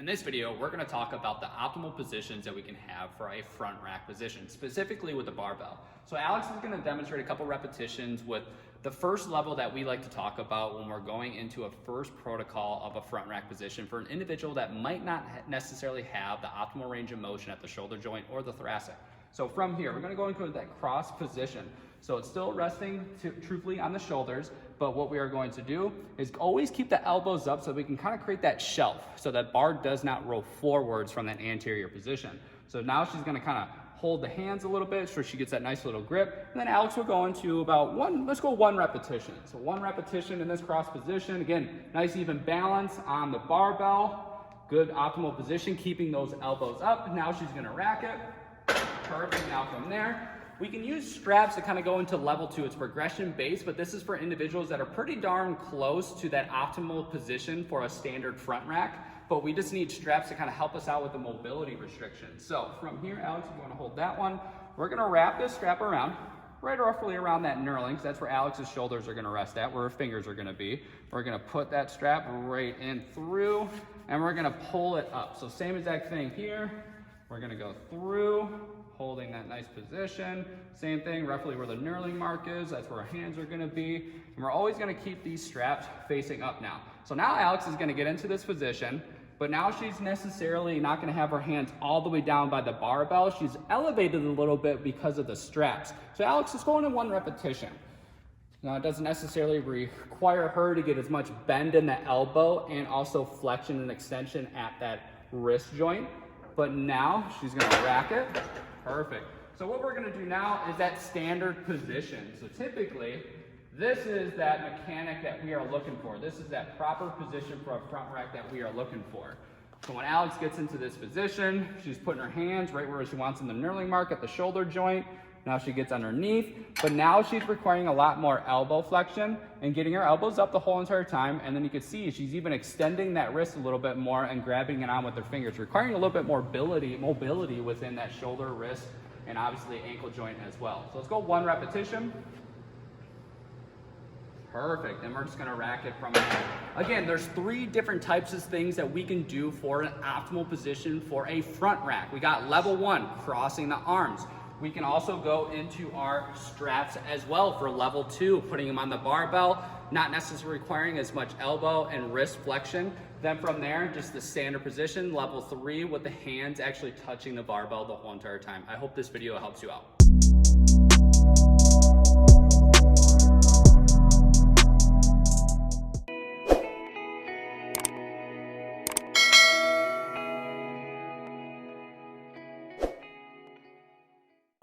In this video, we're going to talk about the optimal positions that we can have for a front rack position, specifically with the barbell. So Alex is going to demonstrate a couple repetitions with the first level that we like to talk about when we're going into a first protocol of a front rack position for an individual that might not necessarily have the optimal range of motion at the shoulder joint or the thoracic. So from here, we're going to go into that cross position. So it's still resting truthfully on the shoulders, but what we are going to do is always keep the elbows up so we can kind of create that shelf so that bar does not roll forwards from that anterior position. So now she's going to kind of hold the hands a little bit so she gets that nice little grip. And then Alex will go into about one repetition. So one repetition in this cross position. Again, nice even balance on the barbell. Good optimal position, keeping those elbows up. Now she's going to rack it. Perfect. Now from there, we can use straps to kind of go into level 2. It's progression based, but this is for individuals that are pretty darn close to that optimal position for a standard front rack, but we just need straps to kind of help us out with the mobility restrictions. So from here, Alex, if you want to hold that one, we're going to wrap this strap around, right roughly around that knurling. So that's where Alex's shoulders are going to rest at, where her fingers are going to be. We're going to put that strap right in through, and we're going to pull it up. So same exact thing here. We're going to go through, holding that nice position. Same thing, roughly where the knurling mark is, that's where our hands are gonna be. And we're always gonna keep these straps facing up now. So now Alex is gonna get into this position, but now she's necessarily not gonna have her hands all the way down by the barbell. She's elevated a little bit because of the straps. So Alex is going in one repetition. Now it doesn't necessarily require her to get as much bend in the elbow and also flexion and extension at that wrist joint. But now she's gonna rack it. Perfect. So what we're going to do now is that standard position. So typically, this is that mechanic that we are looking for. This is that proper position for a front rack that we are looking for. So when Alex gets into this position, she's putting her hands right where she wants in the knurling mark at the shoulder joint. Now she gets underneath, but now she's requiring a lot more elbow flexion and getting her elbows up the whole entire time. And then you can see she's even extending that wrist a little bit more and grabbing it on with her fingers, requiring a little bit more mobility within that shoulder, wrist, and obviously ankle joint as well. So let's go one repetition. Perfect, and we're just gonna rack it from there. Again, there's 3 different types of things that we can do for an optimal position for a front rack. We got level 1, crossing the arms. We can also go into our straps as well for level 2, putting them on the barbell, not necessarily requiring as much elbow and wrist flexion. Then from there, just the standard position, level 3, with the hands actually touching the barbell the whole entire time. I hope this video helps you out.